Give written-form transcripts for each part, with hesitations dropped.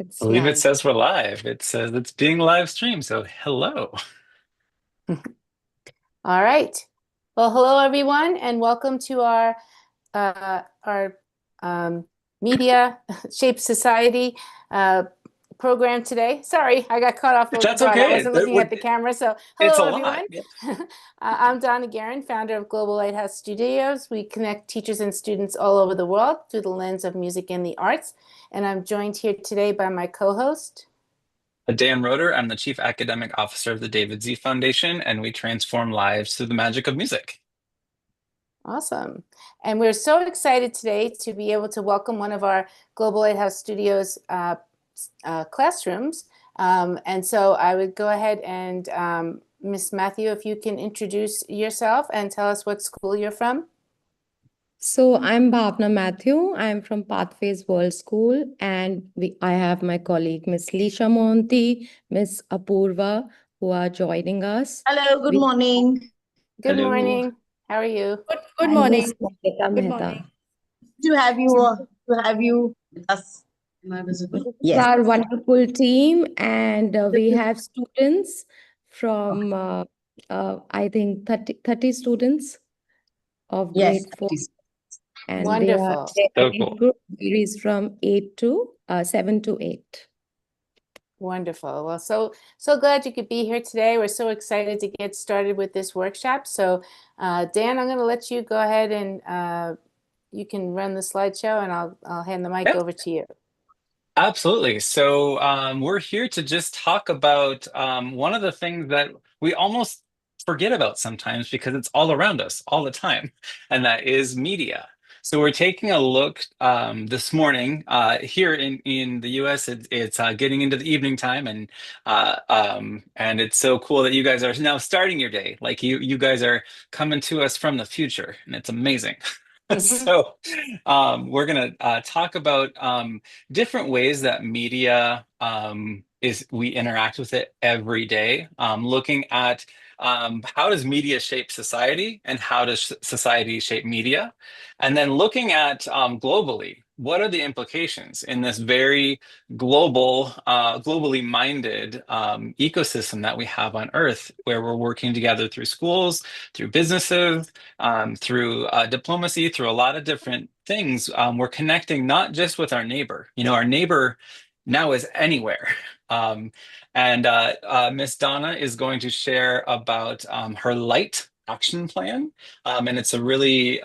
It's Believe it live. says we're live. It says it's being live streamed. So hello. All right. Well, hello everyone, and welcome to our um, Media Shape Society uh, program today. Sorry, I got caught off That's guard. I okay. wasn't looking at the camera. So, It's a hello lot. everyone. Yeah. I'm Donna Guerin, founder of Global Lighthouse Studios. We connect teachers and students all over the world through the lens of music and the arts. And I'm joined here today by my co-host. Dan Roeder. I'm the Chief Academic Officer of the David Z Foundation, and we transform lives through the magic of music. Awesome. And we're so excited today to be able to welcome one of our Global Lighthouse Studios classrooms. And so I would go ahead and Miss Matthew, if you can introduce yourself and tell us what school you're from. So I'm Bhavna Matthew. I'm from Pathways World School, and I have my colleague Miss Lisha Monti, Miss Apurva, who are joining us. Hello, good We morning. Good Hello. morning. How are you? Good and morning. Miss Nikita Good Mehta. morning. To have you with us. Am I visible? It's Yes. our wonderful team, and we have students from I think 30 students of Yes. grade 4, and Wonderful. their So age cool. group varies from 7 to 8. Wonderful. Well, so glad you could be here today. We're so excited to get started with this workshop. So, Dan, I'm going to let you go ahead and you can run the slideshow, and I'll hand the mic Yep, over to you. absolutely. So we're here to just talk about one of the things that we almost forget about sometimes because it's all around us all the time, and that is media. So we're taking a look this morning here in the U.S. It's getting into the evening time, and it's so cool that you guys are now starting your day. Like you guys are coming to us from the future, and it's amazing. So we're gonna talk about different ways that media is we interact with it every day. Looking at how does media shape society and how does society shape media? And then looking at globally, what are the implications in this very globally minded ecosystem that we have on Earth, where we're working together through schools, through businesses, through diplomacy, through a lot of different things. We're connecting not just with our neighbor. Our neighbor now is anywhere. Um, and Miss Donna is going to share about her light action plan. And it's a really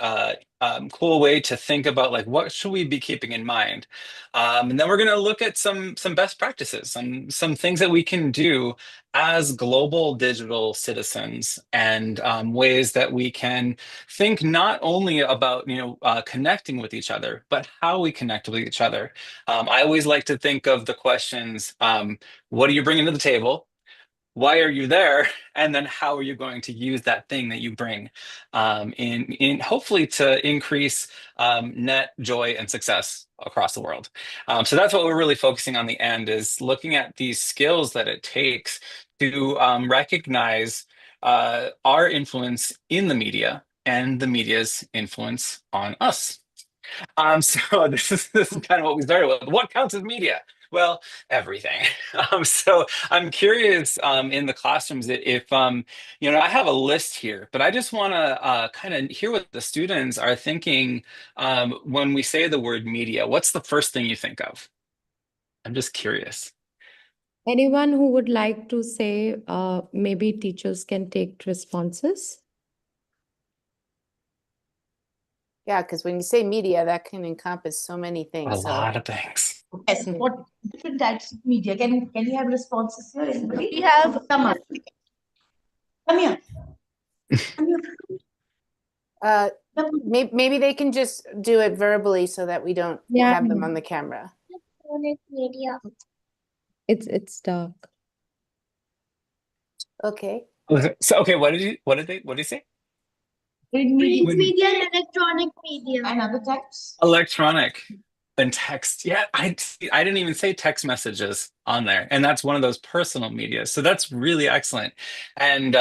cool way to think about like what should we be keeping in mind. And then we're going to look at some best practices, some things that we can do as global digital citizens, and ways that we can think not only about connecting with each other, but how we connect with each other. I always like to think of the questions: what are you bringing to the table? Why are you there? And then how are you going to use that thing that you bring in hopefully to increase net joy and success across the world. So that's what we're really focusing on the end, is looking at these skills that it takes to recognize our influence in the media and the media's influence on us. So this is kind of what we started with. What counts as media? Well, everything. So I'm curious in the classrooms if I have a list here, but I just want to kind of hear what the students are thinking when we say the word media. What's the first thing you think of? I'm just curious. Anyone who would like to say, maybe teachers can take responses? Yeah, because when you say media, that can encompass so many A things. So, lot of things. Yes. What different types of media? Can you have responses here? Anybody? We have come up. Come here. Come here. maybe they can just do it verbally so that we don't Yeah. have them on the camera. Electronic media. It's dark. Okay. So okay, what did he say? Print media. Print media and electronic media. And other types. Electronic and text. Yeah, I didn't even say text messages on there, and that's one of those personal media. So that's really excellent. And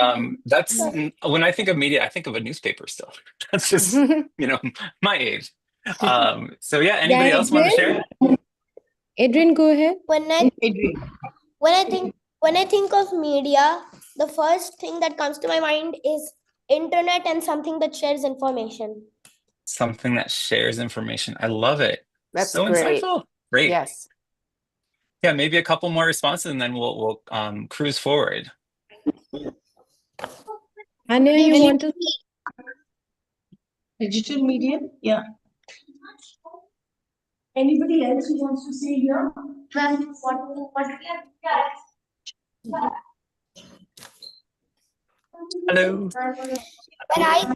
that's when I think of media, I think of a newspaper still. That's just my age. So yeah, anybody else want to share? Adrian, go ahead. When I Adrian. when I think of media, the first thing that comes to my mind is internet and something that shares information. Something that shares information. I love it. That's So great. insightful. Great. Yes. Yeah, maybe a couple more responses and then we'll cruise forward. Anya, you want to? Digital media, yeah. Anybody else who wants to say here? Hello. When I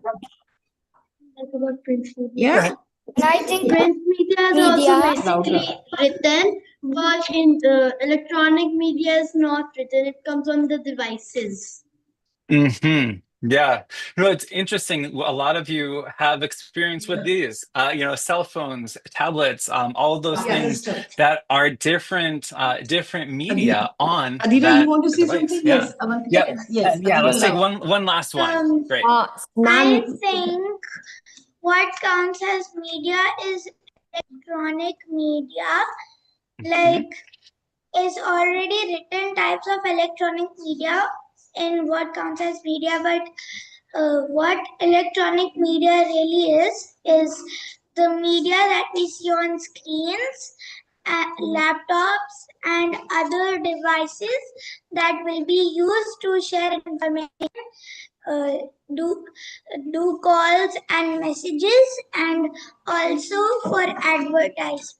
about print media. Yeah. And I think print media is also basically written, but in electronic media is not written. It comes on the devices. Mm-hmm. Yeah. You know, it's interesting. A lot of you have experience with these, cell phones, tablets, all of those things that are different media on Adira, that you want to say device. something? Yeah. Yes, Avantika, Yep. yes. Yeah, Adira, let's take allow. one last one. Great. I Ma'am, think what counts as media is electronic media, like is already written types of electronic media in what counts as media, but what electronic media really is the media that we see on screens, laptops, and other devices that will be used to share information, do calls and messages, and also for advertisement.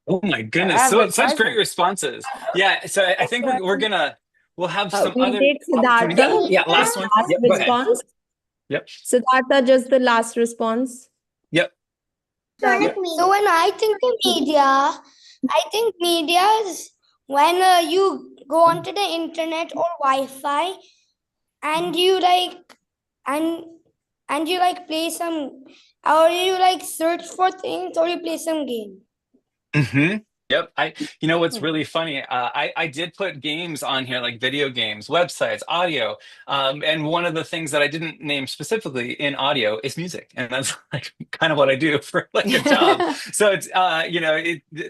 Oh my goodness. Such great Advertisement. responses. Yeah. So I think we'll have some we'll other take opportunity. Siddhartha. Yeah, last one. Last Yep, go ahead. response. Yep. Siddhartha, just the last response. Yep. So when I think of media, I think media is when you go onto the internet or Wi-Fi and you play some, or you search for things, or you play some game. Mm-hmm. Yep. What's really funny, I did put games on here, like video games, websites, audio. And one of the things that I didn't name specifically in audio is music. And that's like kind of what I do for like a job. So it's,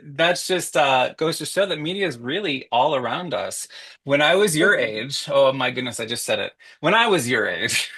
that's just goes to show that media is really all around us. When I was your age, oh my goodness, I just said it. When I was your age,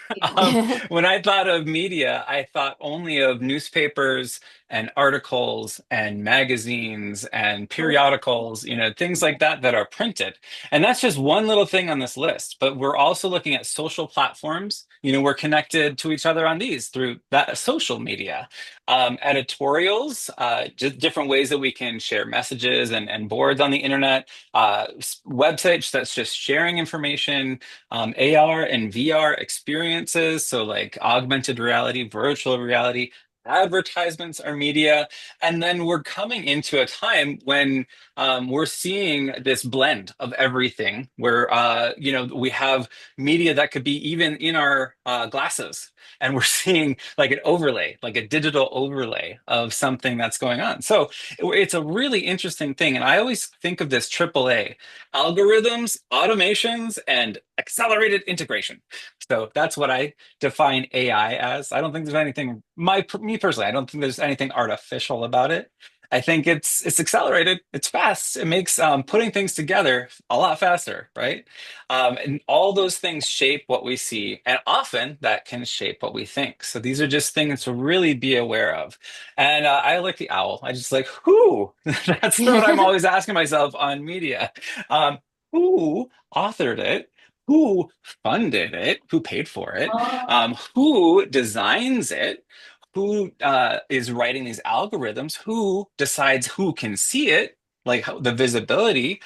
when I thought of media, I thought only of newspapers and articles and magazines and periodicals, things like that that are printed. And that's just one little thing on this list. But we're also looking at social platforms. We're connected to each other on these through that social media. Editorials, just different ways that we can share messages and boards on the internet. Websites that's just sharing information. AR and VR experiences, so like augmented reality, virtual reality. Advertisements are media. And then we're coming into a time when we're seeing this blend of everything where, we have media that could be even in our glasses. And we're seeing like an overlay, like a digital overlay of something that's going on. So it's a really interesting thing. And I always think of this AAA: algorithms, automations, and accelerated integration. So that's what I define AI as. I don't think there's anything, me personally, I don't think there's anything artificial about it. I think it's accelerated, it's fast, it makes putting things together a lot faster, right? And all those things shape what we see, and often that can shape what we think. So these are just things to really be aware of. And I like the owl. I just like, who? That's what I'm always asking myself on media. Who authored it? Who funded it? Who paid for it? Who designs it? Who is writing these algorithms? Who decides who can see it? Like the visibility?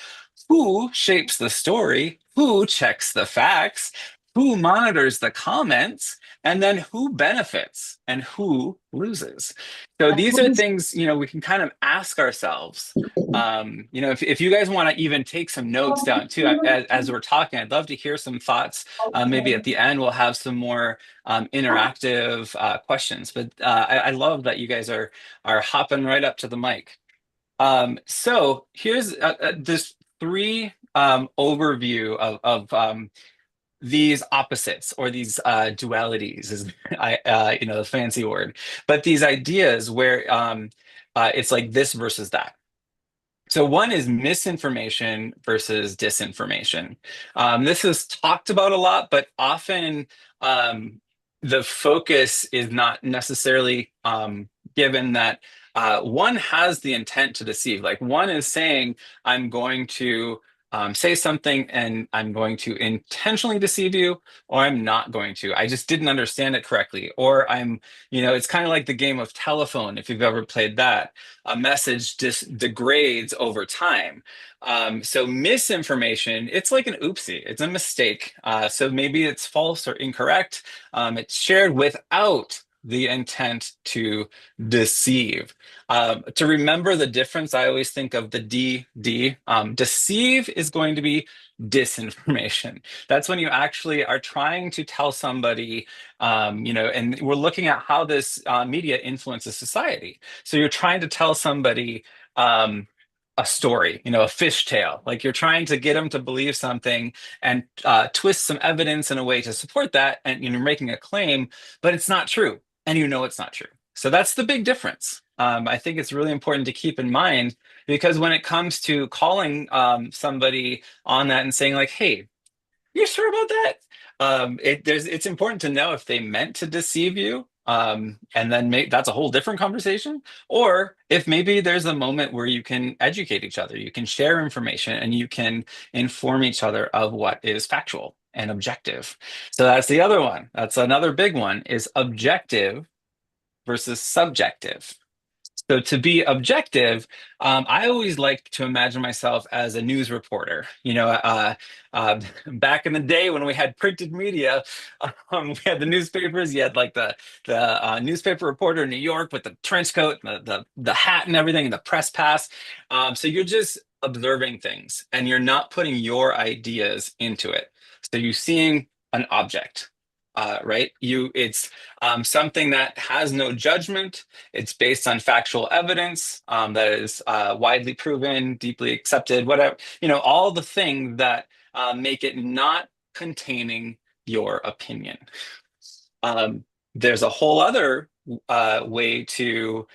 Who shapes the story? Who checks the facts? Who monitors the comments? And then who benefits and who loses? So these are things, we can kind of ask ourselves. If you guys want to even take some notes down too, as we're talking, I'd love to hear some thoughts. Maybe at the end, we'll have some more interactive questions. But I love that you guys are hopping right up to the mic. So here's this 3 overview of these opposites, or these dualities, is the fancy word, but these ideas where it's like this versus that. So one is misinformation versus disinformation. This is talked about a lot, but often the focus is not necessarily given that one has the intent to deceive. Like one is saying, I'm going to say something and I'm going to intentionally deceive you, or I'm not going to. I just didn't understand it correctly. Or it's kind of like the game of telephone, if you've ever played that. A message just degrades over time. So misinformation, it's like an oopsie, it's a mistake. So maybe it's false or incorrect. It's shared without the intent to deceive. To remember the difference, I always think of the D. Deceive is going to be disinformation. That's when you actually are trying to tell somebody, and we're looking at how this media influences society. So you're trying to tell somebody a story, a fish tale, like you're trying to get them to believe something and twist some evidence in a way to support that. And you're making a claim, but it's not true. And it's not true. So that's the big difference. I think it's really important to keep in mind, because when it comes to calling somebody on that and saying like, hey, you sure about that? It's important to know if they meant to deceive you, and then that's a whole different conversation. Or if maybe there's a moment where you can educate each other, you can share information, and you can inform each other of what is factual and objective. So that's the other one. That's another big one, is objective versus subjective. So to be objective, I always like to imagine myself as a news reporter. Back in the day when we had printed media, we had the newspapers. You had like the newspaper reporter in New York with the trench coat, and the hat and everything, and the press pass. So you're just observing things, and you're not putting your ideas into it. So you're seeing an object. Right? It's something that has no judgment. It's based on factual evidence that is widely proven, deeply accepted, whatever, all the things that make it not containing your opinion. There's a whole other way to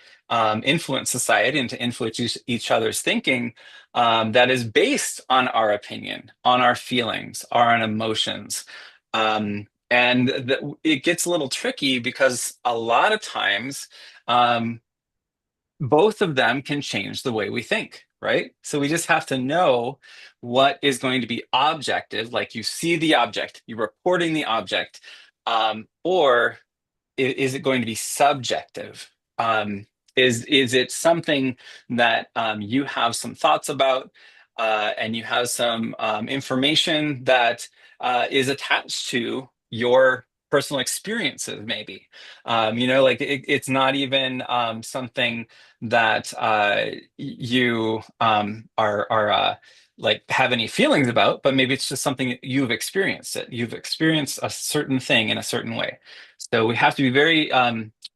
influence society and to influence each other's thinking that is based on our opinion, on our feelings, on our emotions. And it gets a little tricky because a lot of times both of them can change the way we think, right? So we just have to know what is going to be objective, like you see the object, you're reporting the object, or is it going to be subjective? Is it something that you have some thoughts about, and you have some information that is attached to your personal experiences, maybe? Like it's not even something that you are like have any feelings about, but maybe it's just something that you've experienced. It you've experienced a certain thing in a certain way. So we have to be very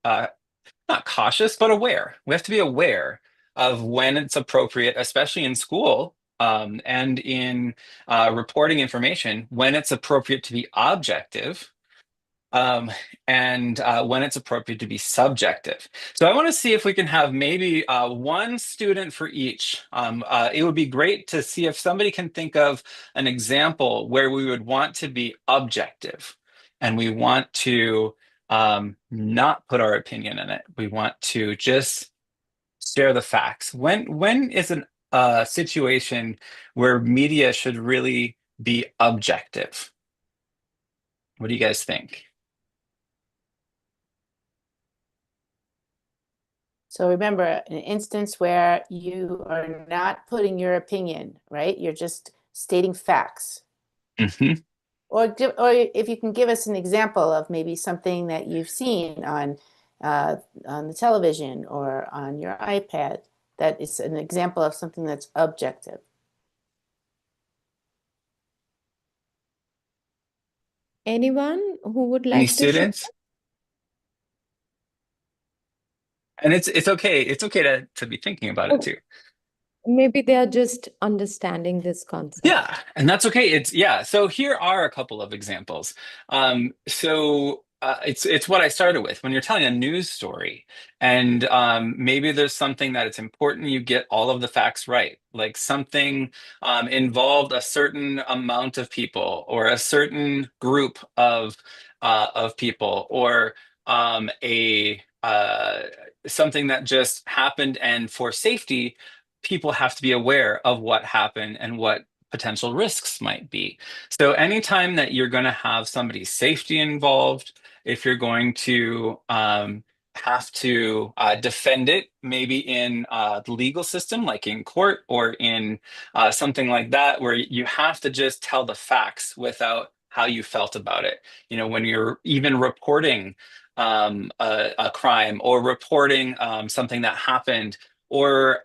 not cautious, but aware. We have to be aware of when it's appropriate, especially in school, and in reporting information, when it's appropriate to be objective, and when it's appropriate to be subjective. So I want to see if we can have maybe one student for each. It would be great to see if somebody can think of an example where we would want to be objective and we want to not put our opinion in it. We want to just share the facts. When is a situation where media should really be objective? What do you guys think? So remember, an instance where you are not putting your opinion, right? You're just stating facts. Mm-hmm. Or if you can give us an example of maybe something that you've seen on the television or on your iPad that is an example of something that's objective. Anyone who would Any like to share? students? And it's okay. It's okay to be thinking about it too. Maybe they are just understanding this concept. Yeah, and that's okay. So here are a couple of examples. So it's what I started with. When you're telling a news story, and maybe there's something that it's important you get all of the facts right, like something involved a certain amount of people or a certain group of people, or a something that just happened, and for safety, people have to be aware of what happened and what potential risks might be. So anytime that you're going to have somebody's safety involved, if you're going to have to defend it, maybe in the legal system, like in court or in something like that, where you have to just tell the facts without how you felt about it. You know, when you're even reporting a crime, or reporting something that happened, or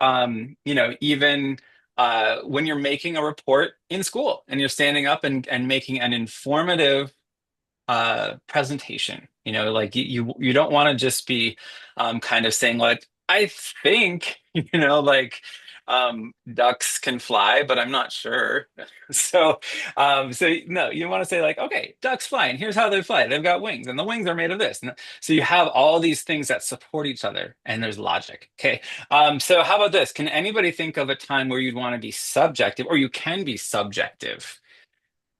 even when you're making a report in school and you're standing up and making an informative presentation. You know, like you don't want to just be kind of saying like, I think, like ducks can fly, but I'm not sure. So no, you want to say like, okay, ducks fly, and here's how they fly. They've got wings, and the wings are made of this. And so you have all these things that support each other, and there's logic. Okay. So how about this? Can anybody think of a time where you'd want to be subjective, or you can be subjective,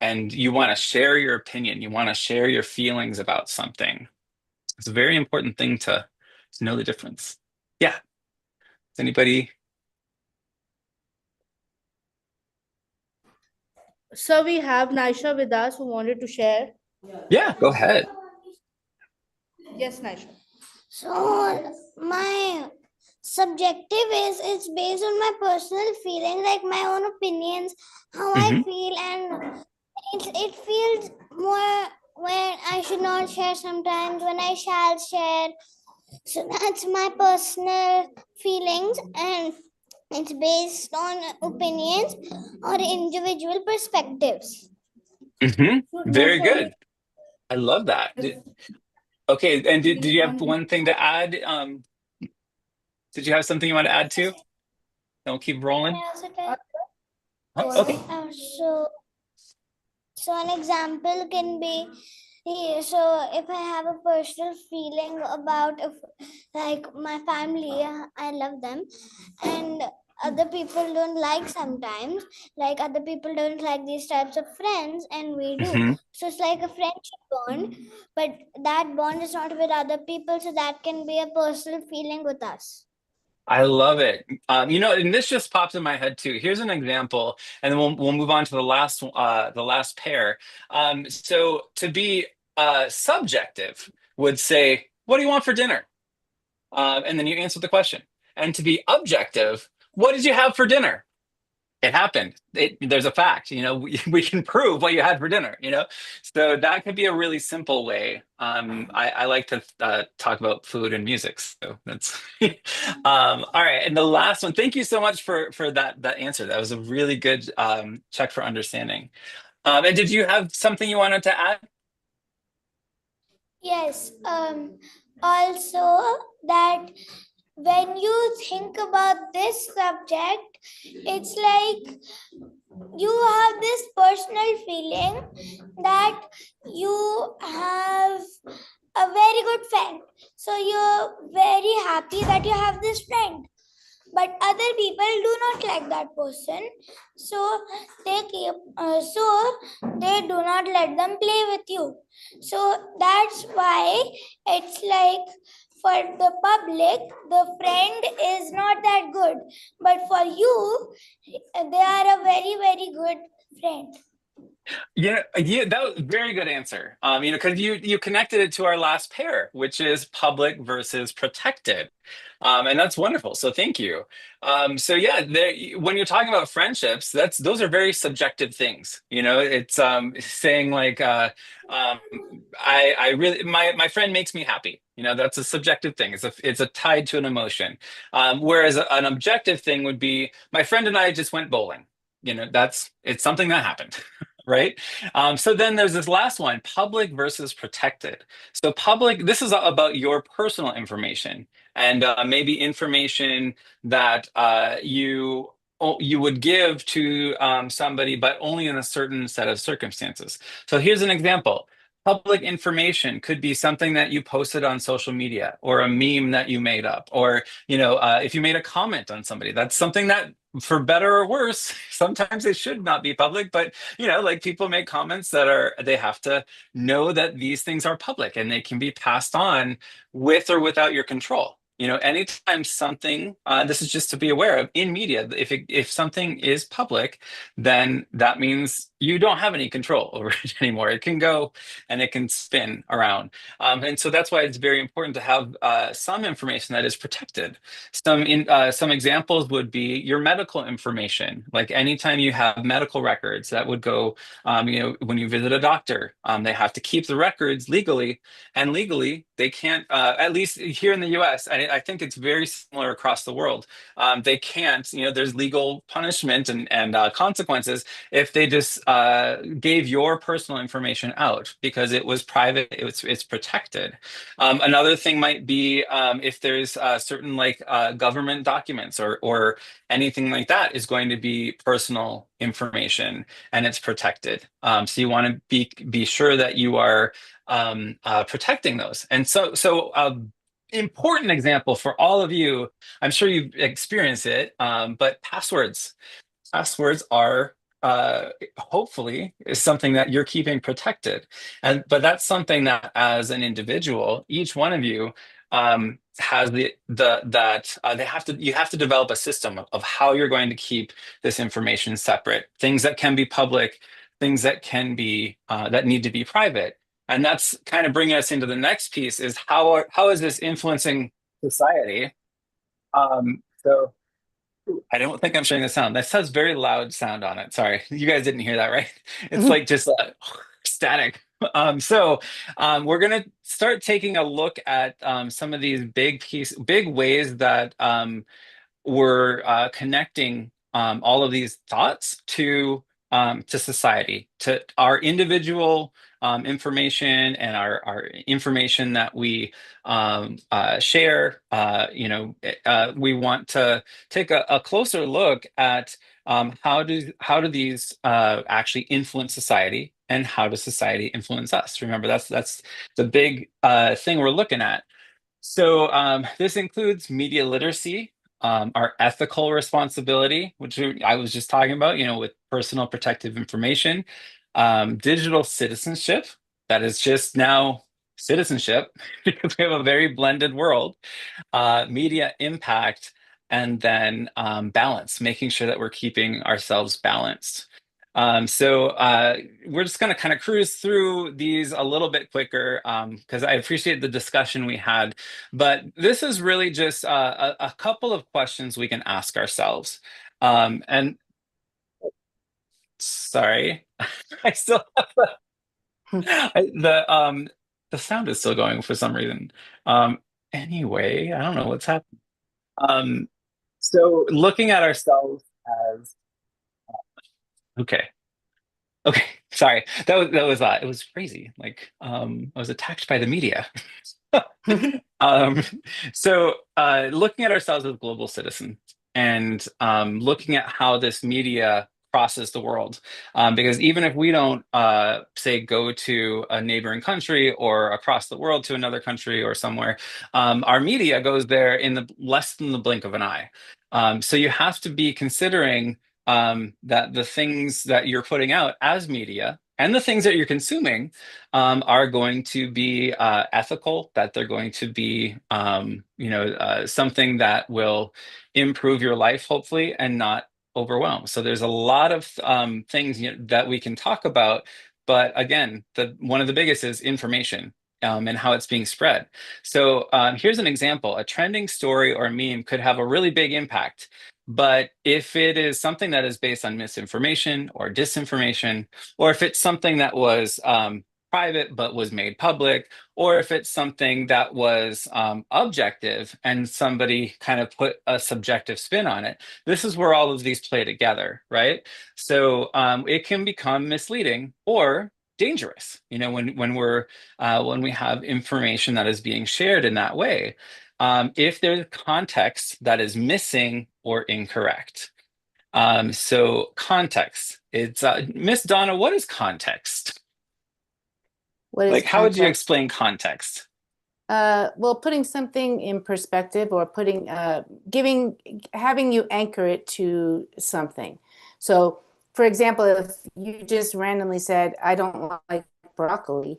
and you want to share your opinion, you want to share your feelings about something? It's a very important thing to know the difference. Yeah. Does anybody? So we have Naisha with us who wanted to share. Yeah, go ahead. Yes, Naisha. So my subjective is it's based on my personal feeling, like my own opinions, how I feel, and it feels more when I should not share sometimes, when I shall share. So that's my personal feelings, and it's based on opinions or individual perspectives. Very good. I love that. Okay, and did you have one thing to add? Did you have something you want to add too? Don't keep rolling. Can I also try? Oh, okay. So an example can be, so if I have a personal feeling about like my family, I love them, and other people don't like sometimes, like other people don't like these types of friends, and we do. So it's like a friendship bond, but that bond is not with other people, so that can be a personal feeling with us. I love it. And this just popped in my head too. Here's an example, and then we'll move on to the last pair. So to be subjective would say, "What do you want for dinner?" And then you answer the question. And to be objective, "What did you have for dinner?" It happened. There's a fact. We can prove what you had for dinner. So that could be a really simple way. I like to talk about food and music. So that's all right. And the last one. Thank you so much for that answer. That was a really good check for understanding. And did you have something you wanted to add? Yes. Also, that when you think about this subject, it's like you have this personal feeling that you have a very good friend. So you're very happy that you have this friend. But other people do not like that person, so they do not let them play with you. So that's why it's like, for the public, the friend is not that good, but for you, they are a very, very good friend. Yeah, that was a very good answer. Because you connected it to our last pair, which is public versus protected. And that's wonderful. So thank you. So yeah, when you're talking about friendships, those are very subjective things. It's saying like, I really, my friend makes me happy. That's a subjective thing. It's a tied to an emotion. Whereas an objective thing would be, my friend and I just went bowling. It's something that happened. Right? So then there's this last one, public versus protected. So public, this is about your personal information, and maybe information that you would give to somebody, but only in a certain set of circumstances. So here's an example. Public information could be something that you posted on social media, or a meme that you made up, or if you made a comment on somebody. That's something that, for better or worse, sometimes it should not be public, but like, people make comments that they have to know that these things are public and they can be passed on with or without your control. Anytime something, this is just to be aware of in media, if something is public, then that means you don't have any control over it anymore. It can go and it can spin around. And so that's why it's very important to have some information that is protected. Some examples would be your medical information. Like, anytime you have medical records, that would go, when you visit a doctor, they have to keep the records legally, and legally they can't, at least here in the US, I think it's very similar across the world. They can't, there's legal punishment and consequences if they just gave your personal information out, because it was private, it's protected. Another thing might be if there's certain, like, government documents or anything like that is going to be personal information, and it's protected. So you want to be sure that you are protecting those. And so important example for all of you, I'm sure you've experienced it, but passwords are hopefully is something that you're keeping protected. But that's something that, as an individual, each one of you has you have to develop a system of how you're going to keep this information separate. Things that can be public, things that can be that need to be private. And that's kind of bringing us into the next piece, is how is this influencing society? So I don't think I'm showing the sound. That has very loud sound on it. Sorry, you guys didn't hear that, right? It's like just static. So we're gonna start taking a look at some of these big ways that we're connecting all of these thoughts to society, to our individual information, and our information that we share. We want to take a closer look at how do these actually influence society, and how does society influence us? Remember, that's the big thing we're looking at. So this includes media literacy, our ethical responsibility, which I was just talking about, with personal protective information, digital citizenship, that is just now citizenship, because we have a very blended world, media impact, and then balance, making sure that we're keeping ourselves balanced. So we're just going to kind of cruise through these a little bit quicker, because I appreciate the discussion we had. But this is really just a couple of questions we can ask ourselves. And sorry, I still have the sound is still going for some reason. Anyway, I don't know what's happening. So looking at ourselves as okay. Okay, sorry. That was it was crazy. Like I was attacked by the media. So looking at ourselves as global citizens, and looking at how this media crosses the world, because even if we don't say go to a neighboring country or across the world to another country or somewhere, our media goes there in the less than the blink of an eye. So you have to be considering that the things that you're putting out as media, and the things that you're consuming, are going to be ethical, that they're going to be something that will improve your life, hopefully, and not overwhelm. So there's a lot of things that we can talk about, but again, one of the biggest is information. And how it's being spread. So here's an example. A trending story or meme could have a really big impact. But if it is something that is based on misinformation or disinformation, or if it's something that was private but was made public, or if it's something that was objective and somebody kind of put a subjective spin on it, this is where all of these play together, right? So it can become misleading or dangerous, when we have information that is being shared in that way. If there's context that is missing or incorrect. So context, it's Miss Donna, what is context? What is Like, how would you context? explain context? Well, putting something in perspective or having you anchor it to something. So, for example, if you just randomly said, I don't like broccoli,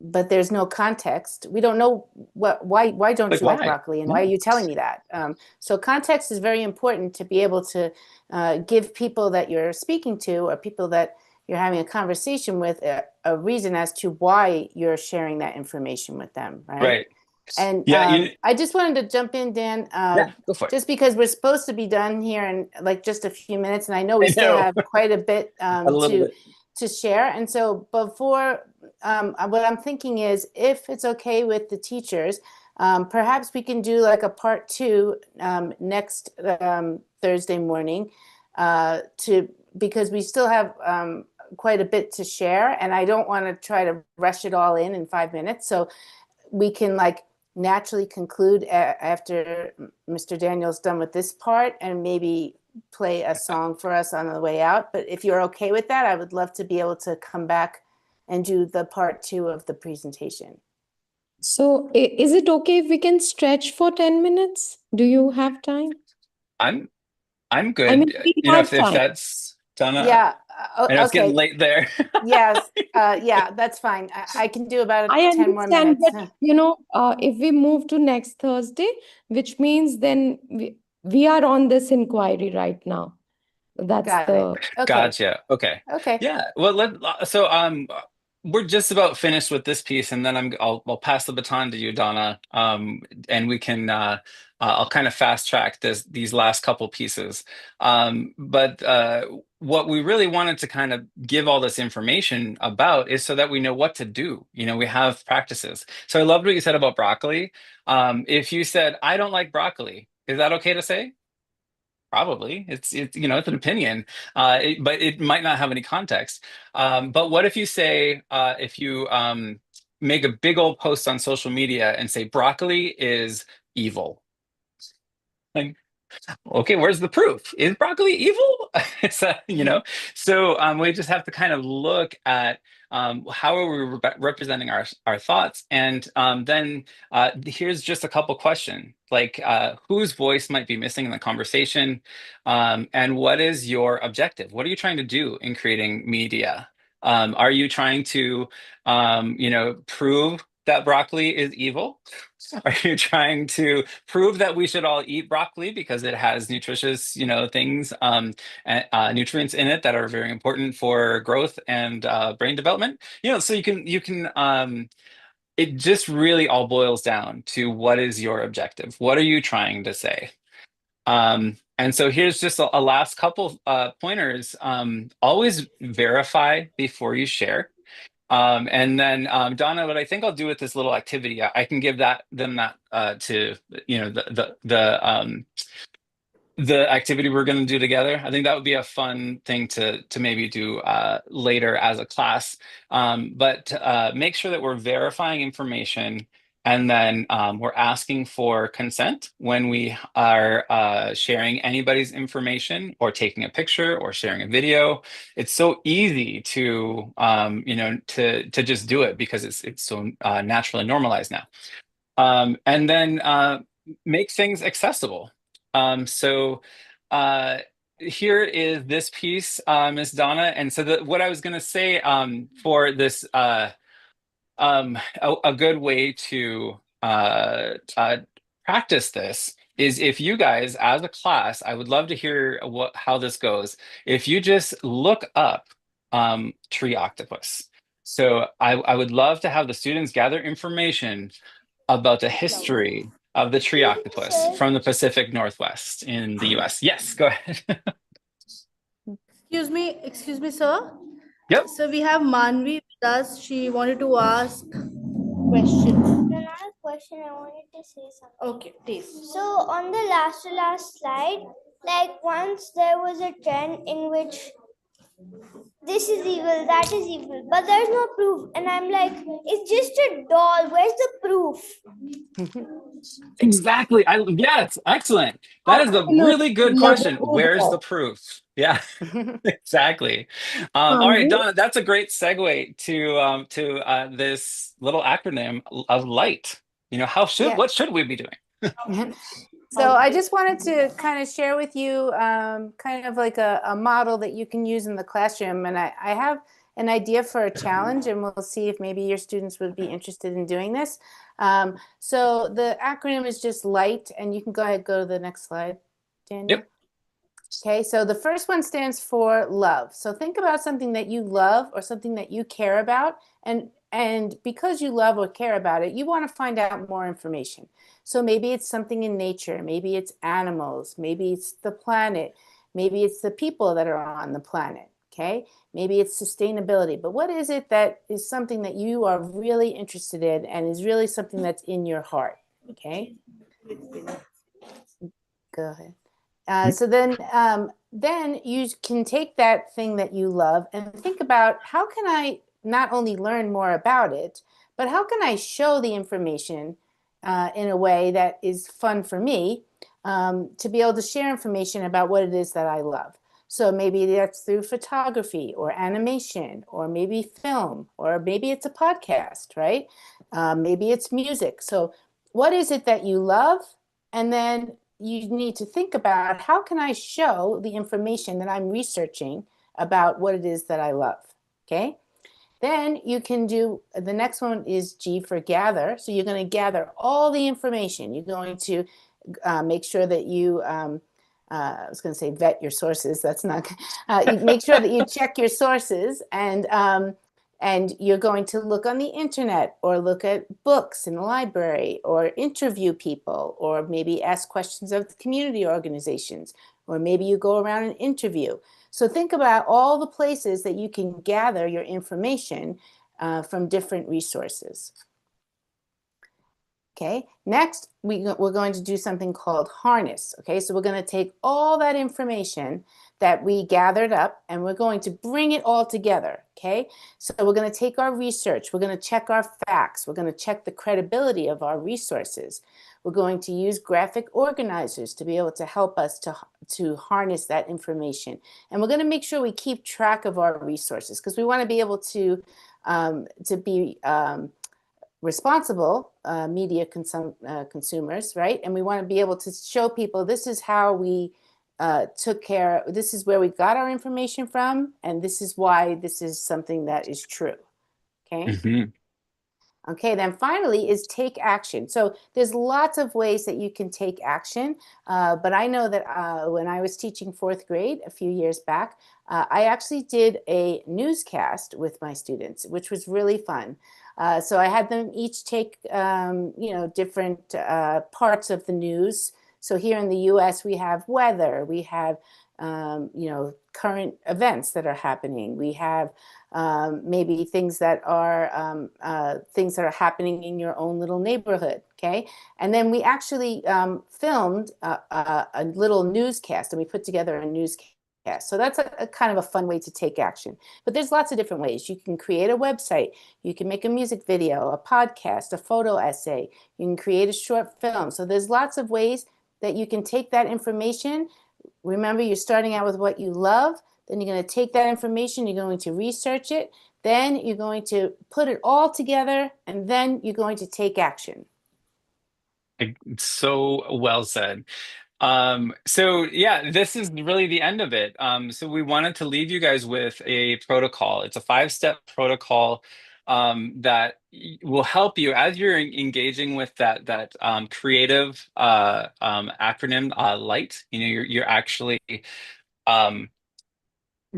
but there's no context, we don't know why don't Like, you like why? broccoli and why are you telling me that? So context is very important to be able to give people that you're speaking to or people that you're having a conversation with a reason as to why you're sharing that information with them, right? Right. And Yeah. I just wanted to jump in, Dan, Yeah, go for it. just because we're supposed to be done here in like just a few minutes, and I know we I still know. have quite a bit A little bit. to share. And so before, what I'm thinking is, if it's okay with the teachers, perhaps we can do like a part 2 next Thursday morning, because we still have quite a bit to share, and I don't want to try to rush it all in 5 minutes. So we can like naturally conclude after Mr. Daniel's done with this part and maybe play a song for us on the way out. But if you're okay with that, I would love to be able to come back and do the part 2 of the presentation. So is it okay if we can stretch for 10 minutes? Do you have time? I'm good. I mean, we You know, have if time. that's Donna, Yeah. I know it's getting Okay. late there. Yes. Yeah, that's fine. I can do about I 10 more understand, minutes. but if we move to next Thursday, which means then we are on this inquiry right now. That's Got the it. Okay. Gotcha. Okay. Okay. Yeah. Well, we're just about finished with this piece, and then I'll pass the baton to you, Donna. And we can I'll kind of fast track these last couple pieces. But what we really wanted to kind of give all this information about is so that we know what to do. You know, we have practices. So I loved what you said about broccoli. If you said, I don't like broccoli, is that okay to say? Probably. It's an opinion, but it might not have any context. But what if you say, if you make a big old post on social media and say broccoli is evil? Like, okay, where's the proof? Is broccoli evil? So we just have to kind of look at how are we representing our thoughts, and then here's just a couple questions, like whose voice might be missing in the conversation, and what is your objective? What are you trying to do in creating media? Are you trying to prove that broccoli is evil? Are you trying to prove that we should all eat broccoli because it has nutritious, things, nutrients in it that are very important for growth and brain development? So you can. It just really all boils down to what is your objective? What are you trying to say? And so here's just a last couple pointers. Always verify before you share. And then Donna, what I think I'll do with this little activity, I can give them that to the activity we're going to do together. I think that would be a fun thing to maybe do later as a class. But make sure that we're verifying information, and then we're asking for consent when we are sharing anybody's information or taking a picture or sharing a video. It's so easy to to just do it because it's so naturally normalized now. And then make things accessible. So here is this piece, Ms. Donna. And so what I was going to say for this, a good way to practice this is, if you guys, as a class, I would love to hear how this goes. If you just look up tree octopus. So I would love to have the students gather information about the history of the tree octopus from the Pacific Northwest in the US. Yes, go ahead. Excuse me, sir. Yep. So we have Manvi with us. She wanted to ask questions. Not a question, I wanted to say something. Okay, please. So on the last to last slide, like once there was a trend in which this is evil, that is evil, but there's no proof. And I'm like, it's just a doll. Where's the proof? Exactly. Yes, excellent. That is a really good question. Where's the proof? Yeah, exactly. All right, Donna, that's a great segue to this little acronym of LIGHT. You know, Yeah. what should we be doing? So I just wanted to kind of share with you kind of like a model that you can use in the classroom. And I have an idea for a challenge, and we'll see if maybe your students would be interested in doing this. So the acronym is just LIGHT, and you can go ahead, go to the next slide, Daniel. Yep. Okay, so the first one stands for love. So think about something that you love or something that you care about, and because you love or care about it, you want to find out more information. So maybe it's something in nature, maybe it's animals, maybe it's the planet, maybe it's the people that are on the planet, okay? Maybe it's sustainability, but what is it that is something that you are really interested in and is really something that's in your heart, okay? Go ahead. So then you can take that thing that you love and think about, how can I not only learn more about it, but how can I show the information in a way that is fun for me, to be able to share information about what it is that I love. So maybe that's through photography or animation, or maybe film, or maybe it's a podcast, right? Maybe it's music. So what is it that you love? And then you need to think about, how can I show the information that I'm researching about what it is that I love, okay? Then you can do, the next one is G for gather. So you're going to gather all the information. You're going to make sure that you, I was going to say vet your sources. That's not, you make sure that you check your sources, and you're going to look on the internet, or look at books in the library, or interview people, or maybe ask questions of the community organizations, or maybe you go around and interview. So think about all the places that you can gather your information from different resources. Okay, next we're going to do something called harness. Okay, so we're going to take all that information that we gathered up, and we're going to bring it all together. Okay, so we're going to take our research, we're going to check our facts, we're going to check the credibility of our resources. We're going to use graphic organizers to be able to help us to harness that information. And we're going to make sure we keep track of our resources, because we want to be able to be responsible media consumers, right? And we want to be able to show people, this is how we took care, this is where we got our information from, and this is why this is something that is true, okay? Mm-hmm. Okay, then finally is take action. So there's lots of ways that you can take action, but I know that when I was teaching 4th grade a few years back, I actually did a newscast with my students, which was really fun. So I had them each take, different parts of the news. So here in the US, we have weather, we have, current events that are happening. We have maybe things that are happening in your own little neighborhood, okay? And then we actually filmed a little newscast, and we put together a newscast. So that's a kind of a fun way to take action. But there's lots of different ways. You can create a website, you can make a music video, a podcast, a photo essay, you can create a short film. So there's lots of ways that you can take that information. Remember, you're starting out with what you love, then you're going to take that information, you're going to research it, then you're going to put it all together, and then you're going to take action. So well said. So yeah, this is really the end of it. So we wanted to leave you guys with a protocol. It's a 5-step protocol that will help you as you're engaging with that creative acronym LIGHT. You know, you're actually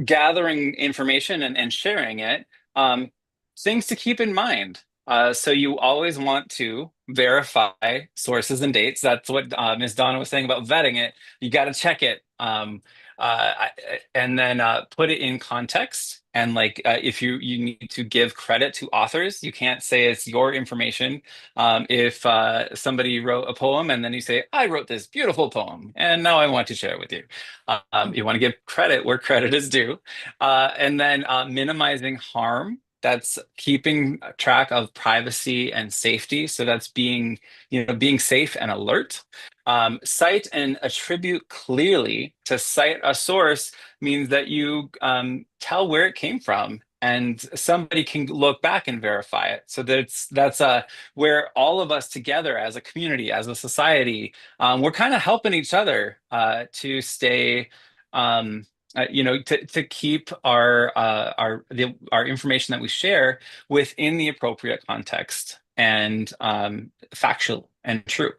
gathering information and sharing it. Things to keep in mind. So you always want to verify sources and dates. That's what Ms. Donna was saying about vetting it. You got to check it. and then put it in context. And like, if you need to give credit to authors, you can't say it's your information. If somebody wrote a poem and then you say, I wrote this beautiful poem and now I want to share it with you. You want to give credit where credit is due. And then minimizing harm. That's keeping track of privacy and safety. So that's being safe and alert. Cite and attribute clearly. To cite a source means that you tell where it came from, and somebody can look back and verify it. So that's where all of us together as a community, as a society, we're kind of helping each other to stay. To keep our information that we share within the appropriate context and factual and true.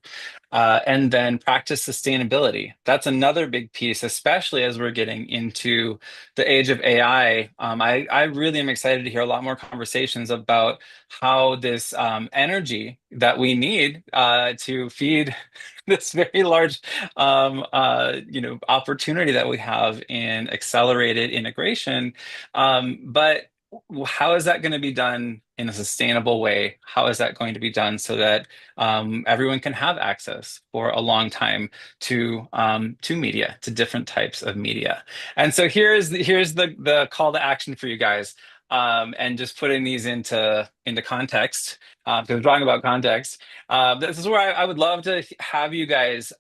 And then practice sustainability. That's another big piece, especially as we're getting into the age of AI. I really am excited to hear a lot more conversations about how this energy that we need to feed this very large opportunity that we have in accelerated integration. But how is that going to be done in a sustainable way? How is that going to be done so that everyone can have access for a long time to media, to different types of media? And so here's the call to action for you guys, and just putting these into context, because we're talking about context. This is where I would love to have you guys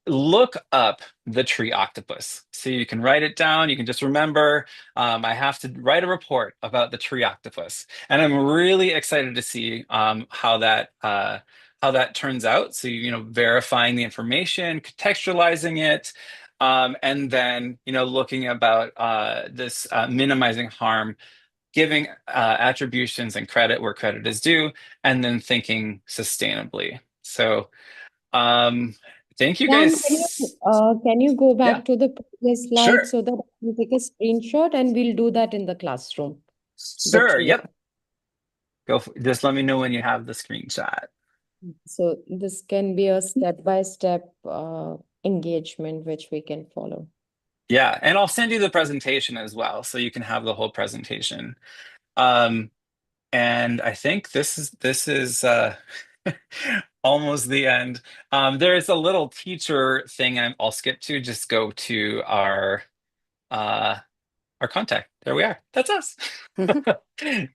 look up the tree octopus. So you can write it down. You can just remember, I have to write a report about the tree octopus. And I'm really excited to see how that turns out. So, verifying the information, contextualizing it, and then, looking about this minimizing harm, giving attributions and credit where credit is due, and then thinking sustainably. So, thank you Dan, guys. can you go back Yeah. to the previous slide Sure. so that we take a screenshot and we'll do that in the classroom? Sure. tree. Yep. Just let me know when you have the screenshot. So this can be a step-by-step engagement which we can follow. Yeah, and I'll send you the presentation as well, so you can have the whole presentation. And I think this is almost the end. There's a little teacher thing I'll skip to. Just go to our contact. There we are. That's us.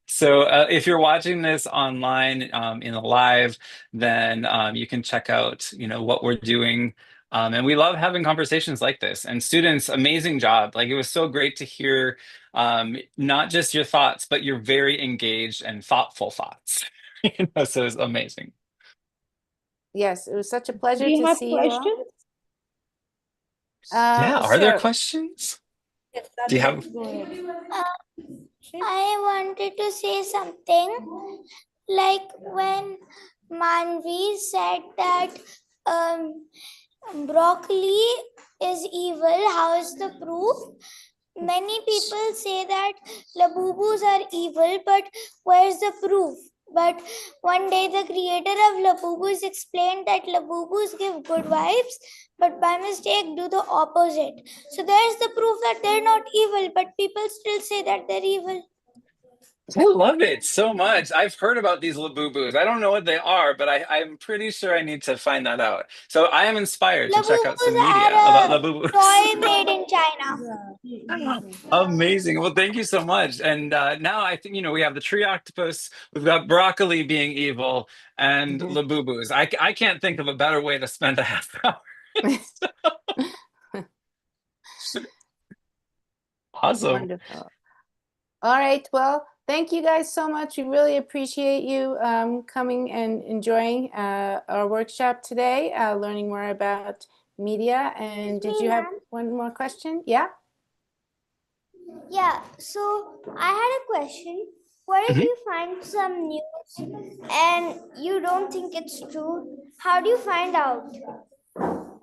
So if you're watching this online in the live, then you can check out what we're doing. And we love having conversations like this. And students, amazing job. Like, it was so great to hear not just your thoughts, but your very engaged and thoughtful thoughts. So it's amazing. Yes, it was such a pleasure Do you to have see you all. questions? Yeah, are there Sure. questions? Do you have? I wanted to say something. Like when Manvi said that broccoli is evil, how is the proof? Many people say that Labubus are evil, but where's the proof? But one day the creator of Labubus explained that Labubus give good vibes, but by mistake do the opposite. So there's the proof that they're not evil, but people still say that they're evil. I love it so much. I've heard about these Labubus. I don't know what they are, but I'm pretty sure I need to find that out. So I am inspired to check out some Labubus media are about a Labubus. toy made in China. Amazing. Well, thank you so much. And now I think, we have the tree octopus, we've got broccoli being evil, and Labubus. I can't think of a better way to spend a half hour. Awesome. Wonderful. All right. Well, thank you guys so much. We really appreciate you coming and enjoying our workshop today, learning more about media. And did you have one more question? Yeah? Yeah, so I had a question. What if you find some news and you don't think it's true? How do you find out?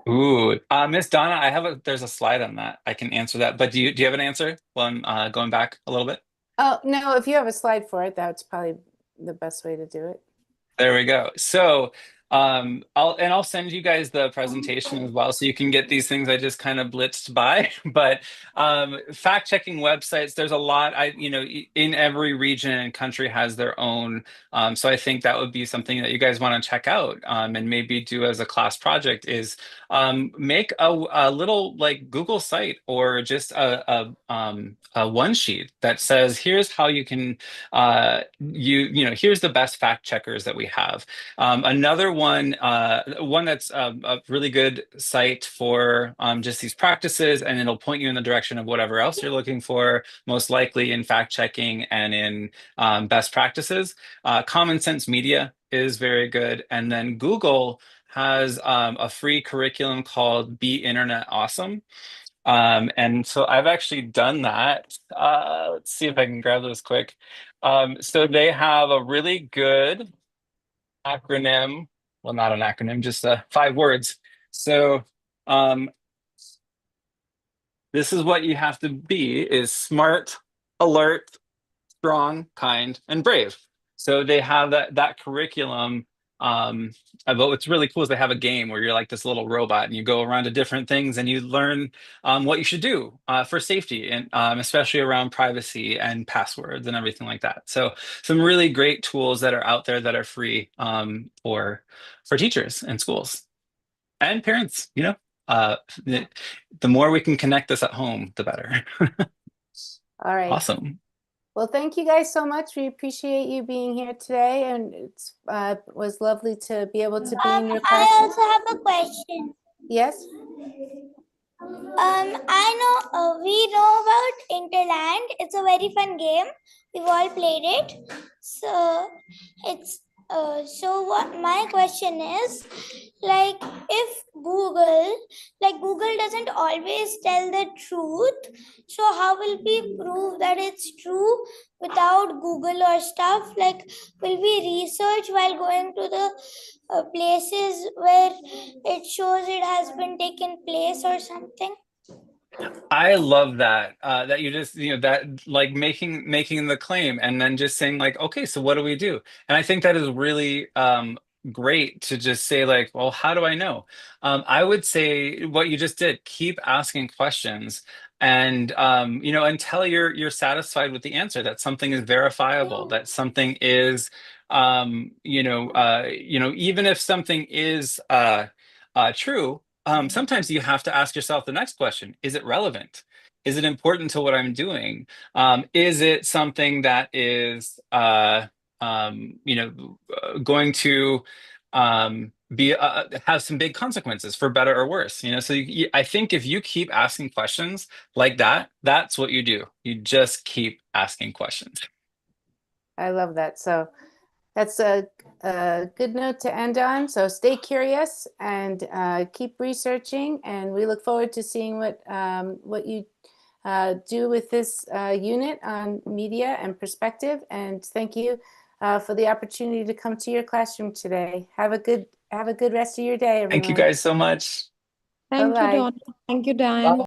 Ooh, Miss Donna, there's a slide on that. I can answer that. But do you have an answer? Well, I'm going back a little bit. Oh, no, if you have a slide for it, that's probably the best way to do it. There we go. So I'll send you guys the presentation as well, so you can get these things I just kind of blitzed by. But fact checking websites, there's a lot. In every region and country has their own. So I think that would be something that you guys want to check out, and maybe do as a class project is make a little like Google site, or just a one sheet that says, here's how you can here's the best fact checkers that we have. Another one that's a really good site for just these practices, and it'll point you in the direction of whatever else you're looking for, most likely in fact checking and in best practices. Common Sense Media is very good. And then Google has a free curriculum called Be Internet Awesome. And so I've actually done that. Let's see if I can grab this quick. So they have a really good acronym. Well, not an acronym, just 5 words. So this is what you have to be: is smart, alert, strong, kind, and brave. So they have that curriculum. But what's really cool is they have a game where you're like this little robot, and you go around to different things, and you learn what you should do for safety, and especially around privacy and passwords and everything like that. So some really great tools that are out there that are free for teachers and schools and parents. The more we can connect this at home, the better. All right. Awesome. Well, thank you guys so much. We appreciate you being here today, and it was lovely to be able to be in your I classroom. also have a question. Yes? We know about Interland. It's a very fun game. We've all played it. So what my question is, like, if Google doesn't always tell the truth, so how will we prove that it's true without Google or stuff? Like, will we research while going to the places where it shows it has been taken place or something? I love that that you just that like making the claim and then just saying like, okay, so what do we do? And I think that is really great to just say like, well, how do I know? I would say what you just did: keep asking questions, and until you're satisfied with the answer, that something is verifiable, that something is even if something is true. Sometimes you have to ask yourself the next question: is it relevant? Is it important to what I'm doing? Is it something that is, going to be have some big consequences for better or worse? So I think if you keep asking questions like that, that's what you do. You just keep asking questions. I love that. So that's a good note to end on. So stay curious and keep researching. And we look forward to seeing what you do with this unit on media and perspective. And thank you for the opportunity to come to your classroom today. Have a good rest of your day, everyone. Thank you guys so much. Thank you, Bye-bye. Dawn. Thank you, Dan.